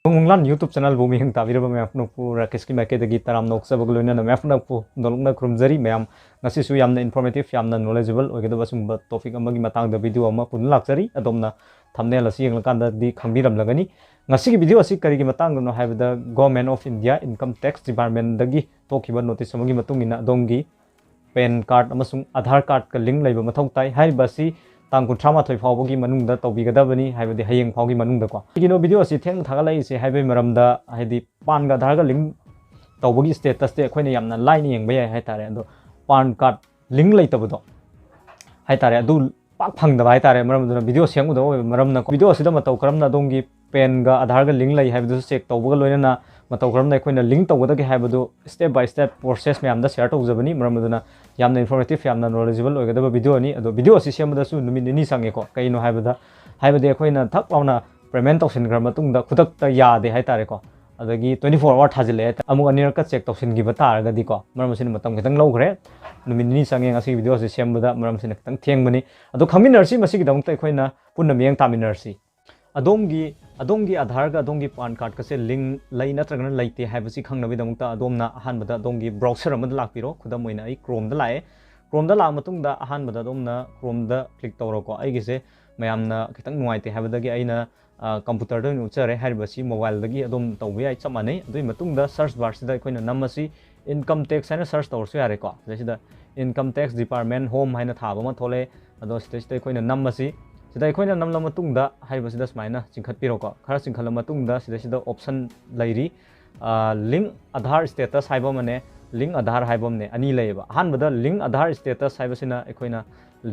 Manglan YouTube channel bumi hing tabira ba map nokpu Rakesh ki make de gitaram noksa bagloina na map nokpu dolungna krumjari mayam ngasi su yamna informative yamna knowledgeable oigeda basum ba topic amagi matang da video ama pun lakjari adomna thumbnail asi yenglakan da di khangbiram lagani ngasi ki video asi kari ki matang no haibda Government of India Income Tax Department dagi tokiba notice amagi matungina adongi PAN card amasung Aadhar card ka link laiba mathau tai haibasi tang kuntrama thoi phawgi manungda tawbigadabani haibadi hayeng phawgi manungda ko kino video asi theng thagalai se haibai maramda haidi pan ga Aadhar ga link tawbagi status te khoina yamna line yengba yai haitare ado pan card link laitabado haitare adu pak phangda haitare maramda video senguda maramna video asida mataw karamna dongi PAN ga Aadhar ga link lai haibadu check tawbaga loina mataw karamna khoina link tawgada ge haibadu step by step process me amda share tawjabani maramda yamna informative yamna knowledgeable oigada video ni ado video asi semada su numit ni sange ko kaino haibada haibade khoina thak launa payment tawsin gra matungda khudak ta yade haitare ko adagi 24 hour thajile amu anir ka check tawsin gi bata ga di ko maramsin matam khitang logre numit ni sange ngasi video asi semada maramsin khitang thengmani ado khaminarsi masigi damta khoina punna miyang taminarsi adongi Aadhar ga adongi pan card ka se link lai natragana laite haibasi khangnabi damta adomna ahanbada adongi browser amada lakpiro khudam moina ai Chrome da lae Chrome da la matungda ahanbada adomna Chrome da click tawro ko ai gise mayamna khitang nuaite haibadagi aina computer da nuchare haibasi mobile dagi adom tawbi ai chamane adui matungda search bar sida koina namasi income tax haina search tawrsu yare ko sida income tax department home haina thaba ma thole ado sida koina namasi sida koina namla matungda haibasida smaina chingkhat piro ko khara chingkhala matungda sida option lairi link Aadhar status haiba mane link Aadhar haibam ne ani leiba hanbada link Aadhar status haibasina ekoina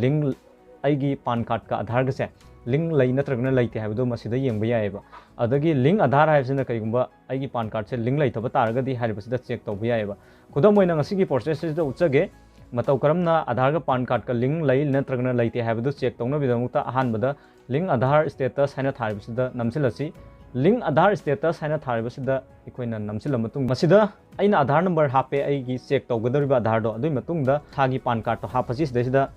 link aigi pan card ka Aadhar ga se link lai natragna laite haibado masida yengba yaiba adagi link Aadhar haibasina kaigumba aigi pan card se link laitaba taragadi haibasida check tawba yaiba khudam moina ngasi ki process sida uchage Matou karamna Aadhar ga pan card ka link lai natragna laite haibadu check tawna bidamukta ahanbada link Aadhar status haina tharibasida namsilasi link Aadhar status haina tharibasida ikoina namsila matung masida aina Aadhar number hape aigi check tawgadoriba Aadhar do adui matungda thagi pan card to hapasi sida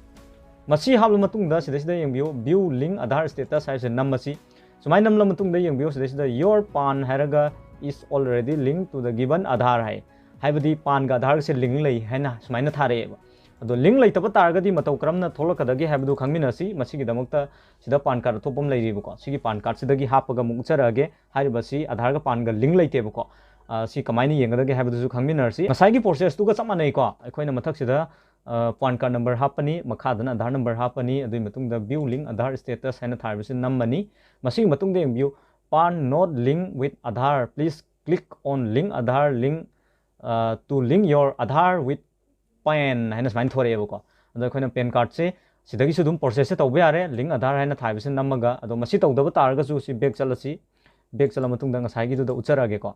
masi hablu matungda sida yengbiyo view link Aadhar status haise namasi sumai namla matungda yengbiyo sida your pan haraga is already linked to the given Aadhar hai haibadi pan ga Aadhar se link lai haina sumaina thareba ado link lai taba targadi Matou karamna tholakadagi haibadu khangminasi masigi damakta sida pan card thopom lairibu ko sigi pan card sidagi hapaga mukcharage haibasi Aadhar ga pan ga link laitebe ko si kamaini yengadagi haibadu su khangminarsi masagi process tu ga samanai ko akoina mathak sida pan card number hapani makhadana Aadhar number hapani adui matungda view link Aadhar status haina tharibasi nammani masigi matungda view pan not link with Aadhar please click on link Aadhar link to link your Aadhar with PAN haina smain thoreba ko ado khoina PAN card se sidagi su dum process se tawba yare link Aadhar haina thaibase namaga ado masi tawdaba targa su si back chala matungda ngasai gi du da ucharage ko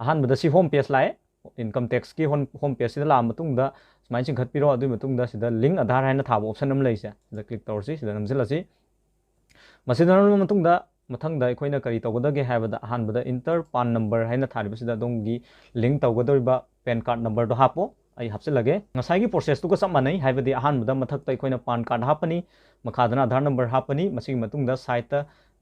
ahan bada si home page lae income tax ki home page sida la matungda smain chingkhat piro adu matungda sida link Aadhar haina thaba option am laise sida click tawrsi sida namsilasi masida matungda mathangda khoina kari tawgadage haibada ahan bada enter pan number haina tharibasida dongi link tawgadoriba PAN card number do hapo ai hapsilage ngasai gi process tu ka samanai haibadi ahanbada mathakta koina pan card hapani makhadana Aadhar number hapani masigi matungda site ta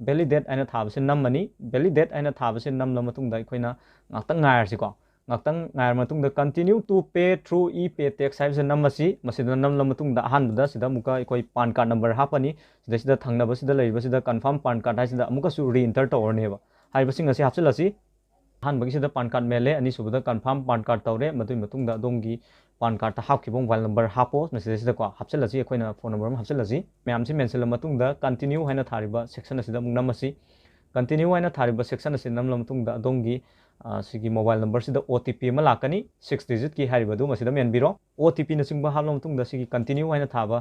validate aina thabase nammani validate aina thabase namla matungda koina ngaktang ngairsi ko ngaktang ngair matungda continue to pay through e-pay tax haibase nammasi masida namla matungda ahanbada sida muka koi pan card number hapani sida thangnaba sida leiba sida confirm pan card haisida amuka su re-enter tawrneba haibasi ngasi hapsilasi hanbagi sida pan card mele ani subada confirm pan card tawre matui matungda dongi pan card ta hapkibong mobile number hapo masida sida ko hapselasi ekoina phone number hapselasi mayam si mention matungda continue haina thariba section asida mungnamasi continue haina thariba section asida namla matungda dongi sigi mobile number sida OTP ma lakani 6 digit ki haribadu masida menbiro OTP na singba habla matungda sigi continue haina thaba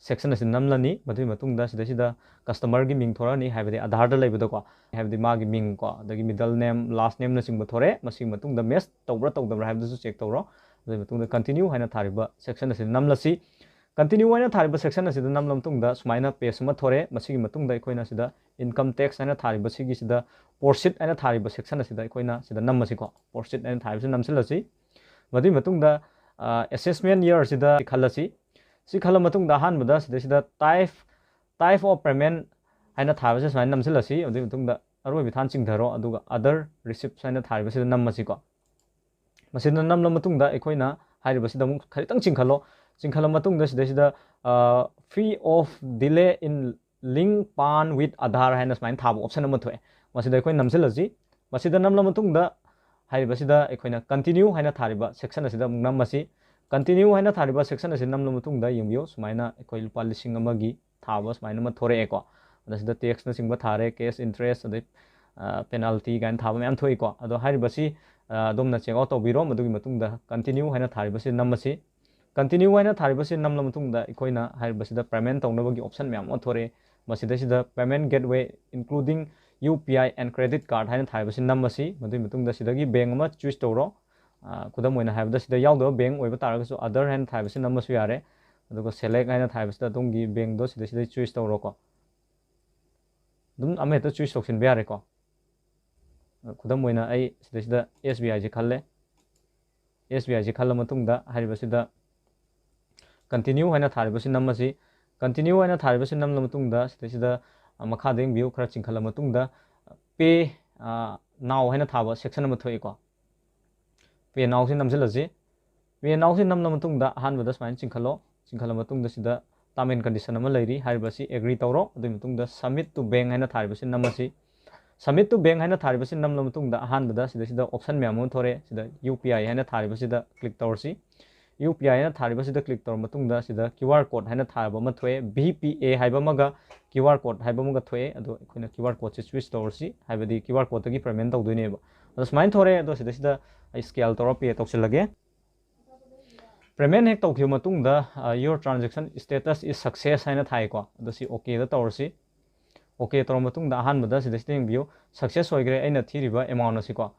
section asida namlani matui matungda sida customer gi ming thorani haibadi Aadhar da leibada ko haibadi magi ming ko dagi middle name last name na singba thore masing matungda match tawbra haibadu check tawro adui matungda continue haina thariba section asida namlasi continue haina thariba section asida namla matungda sumaina page ma thore masigi matungda ekoina sida income tax haina thariba sigi sida porsit haina thariba section asida ekoina sida nammasi ko porsit haina thariba namsilasi madui matungda assessment year sida khalasi si khala matungda hanbada sida type of payment haina thabase sumaina namsilasi adui matungda aroi bi than chingtharo aduga other receipts haina tharibasida nammasi ko masina namla matungda ekhoi na hairibasida mu kharitang chingkhalo chingkhala matungda sida free of delay in link pan with Aadhar haina smain thab option ama thoe masida ekhoi namsilaji masida namla matungda hairibasida ekhoi na continue haina thariba section asida mung nammasi continue haina thariba section asida namla matungda yengbiyo sumaina ekhoi lupa lising amagi thaba sumaina ma thore eko adasida tax na singba thare case interest adai penalty gan thaba myam thoi ko ado hairibasi domna check out tobiro madugi matungda continue haina tharibasi nammasi continue haina tharibasi namla matungda ekhoi na hairibasida payment tawnabagi option myam thore masida sida payment gateway including UPI and credit card haina tharibasi nammasi madui matungda sidagi bank ama choose tawro kudam oina haibda sida yawdo bank oiba taragasu other haina tharibasi nammasu yare adugo select haina tharibasida dongi bank do sida choose tawro ko dum ameta choose option be yare ko kudam oina ai sida SBI je khalle SBI je khalla matungda hairibasida continue haina tharibasi nammasi continue haina tharibasi namla matungda sida makha deng view khara chingkhala matungda pay now haina thaba section ama thoi ko pay now sin namsilaji pay now sin namla matungda hanbada smain chingkhala matungda sida term and condition ama lairi hairibasi agree tawro adu matungda submit to bank haina tharibasi nammasi submit to bank haina tharibasi namla matungda hanbada sida option myam thore sida UPI haina tharibasi da click tawrsi UPI haina tharibasi da click tawr matungda sida QR code haina tharba ma thoe BPA haiba maga QR code haiba maga thoe ado ekhoi na QR code se switch tawrsi haibadi QR code tagi payment tawdoi aba ado smain thore ado sida ai scale tawra pay tawsilage payment hek tawkhiu matungda your transaction status is success haina thai ko ado si okay da tawrsi okay tawr matungda hanbada sida view success hoigre aina thiriba amount asiko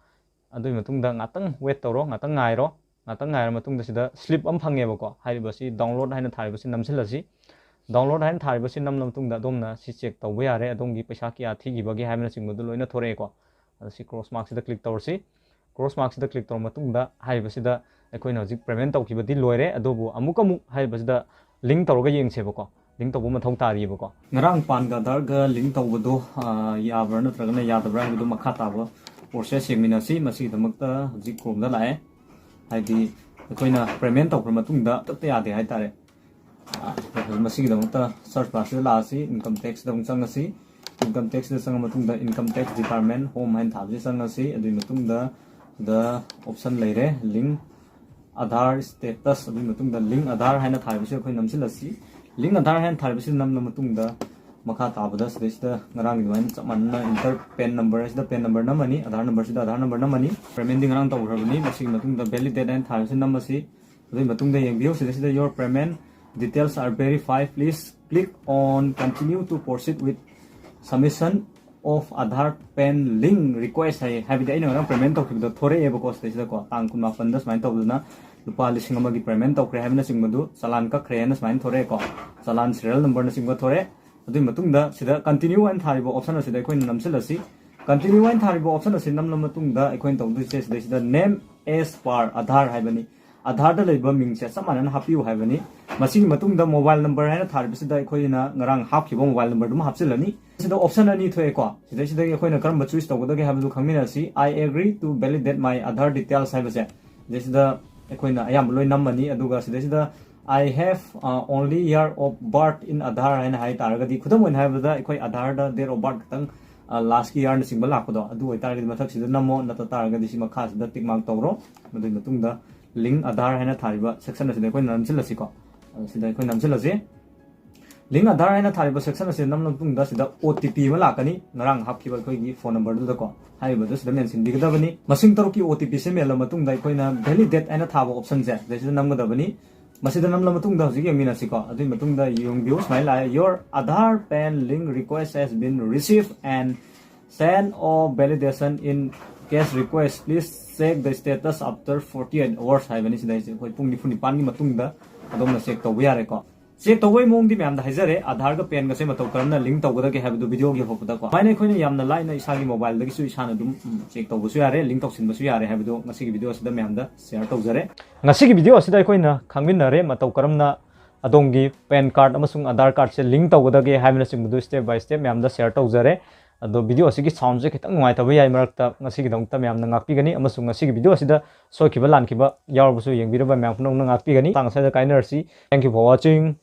adui matungda ngatang wait tawro ngatang ngairo matungda sida slip am phangeba ko hairibasi download haina tharibasi namsilasi download haina tharibasi namla matungda domna si check tawba yare adongi paisa kya thigibagi haimna chingmudu loina thore ko asi cross mark sida click tawrsi cross mark sida click tawr matungda hairibasida ekhoina hojik payment tawkhibadi loire adobu amukamu hairibasida link tawrga yengseba ko link tawbu mathau tariyeba ko ngarang pan ga dar ga link tawbudo yabra natragana yadabra habidu makha taba process yengminasi masi damakta hojik chrome da lae haidi ekhoi payment tawkhra matungda tapta yade haitare masigi damakta search bar sida laasi income tax da changasi income tax da changa matungda income tax department home hain thabji changasi adui matungda the option leire link Aadhar status adui matungda link Aadhar haina tharibasi ekhoi namsilasi link Aadhar hain tharibasi namla matungda makha tabada sida ngarang diwan chamanna enter pen number sida pen number namani Aadhar number sida Aadhar number namani payment ding ngarang tawrabani masigi matungda validate hain tharibasi namasi adui matungda yengbiyo sida your payment details are verified please click on continue to proceed with submission of Aadhar pen link request hai bida ina ngarang payment tawkhibda thore eba ko sida ko tang kun mapan da smain tawduna lupa lising amagi payment tawkre haibna singmadu chalan ka khreena smain thore ko chalan serial number na singba thore adui matungda sida continue and tharibo option asida ekhoi namsilasi continue and tharibo option asida namla matungda ekhoi tawdu se sida name as per Aadhar haibani Aadhar da leiba mingse samanan hapiu haibani masigi matungda mobile number haina tharibasida ekhoi na ngarang hapkhibo mobile number dum hapsilani sida option ani thoe ko sida ekhoi na karamba choose tawgada habdu khangminasi I agree to validate my Aadhar details haibase sida ekhoi na ayam loi namani aduga sida I have only year of birth in Aadhar haina hai taragadi khudam oin haibada ekhoi Aadhar da date of birth tang last year na single lakdo adu oi taragadi mathak sida namo nata taragadi sima khas da tick mark tawro madui matungda link Aadhar haina thariba section asida ekhoi namsilasi ko sida ekhoi namsilasi link Aadhar haina thariba section asida namlam tungda sida OTP ma lakani narang hapkiba ekhoi gi phone number du da ko haibadu sida mention digadabani masing taruki OTP se mela matungda ekhoi na validate aina thaba option se sida namgadabani masida namla matungda hojik yengminasi ko adui matungda yongbiu smile la your Aadhar pen link request has been received and send or validation in case request please check the status after 48 hours haibani sida hoi pung 9 ni matungda adomna check tawba yare ko check tawai mong di myam da haizare Aadhar ga pen ga se matau karamna link tawgada ke habdu video ge hopuda ko maine khoi yamna laina isagi mobile da gi su isana dum check tawbu su yare link tawsin ba su yare habdu ngasi gi video sida myam da share tawjare ngasi gi video sida khoi na khangminare matau karamna adongi pen card amasung Aadhar card se link tawgada ge haimna singbu step by step myam da share tawjare ꯑꯗꯣ video ꯑꯁꯤꯒꯤ ꯁꯥꯎꯟꯁꯦ ꯈꯤꯇꯪ ꯅꯨꯡꯉꯥꯏꯇꯕ ꯌꯥꯏ ꯃꯔꯛꯇ ꯉꯁꯤꯒꯤꯗꯃꯛꯇ ꯃꯌꯥꯝꯅ ꯉꯥꯛꯄꯤꯒꯅꯤ ꯑꯃꯁꯨꯡ ꯉꯁꯤꯒꯤ video ꯑꯁꯤꯗ ꯁꯣꯏꯈꯤꯕ ꯂꯥꯟꯈꯤꯕ ꯌꯥꯎꯔꯕꯁꯨ ꯌꯦꯡꯕꯤꯔꯕ ꯃꯌꯥꯝ ꯄꯨꯝꯅꯃꯛꯅ ꯉꯥꯛꯄꯤꯒꯅꯤ ꯃꯇꯥꯡ ꯑꯁꯤꯗ ꯀꯥꯏꯅꯔꯁꯤ ꯊꯦꯡꯛ ꯌꯨ ꯐꯣꯔ ꯋꯥꯆꯤꯡ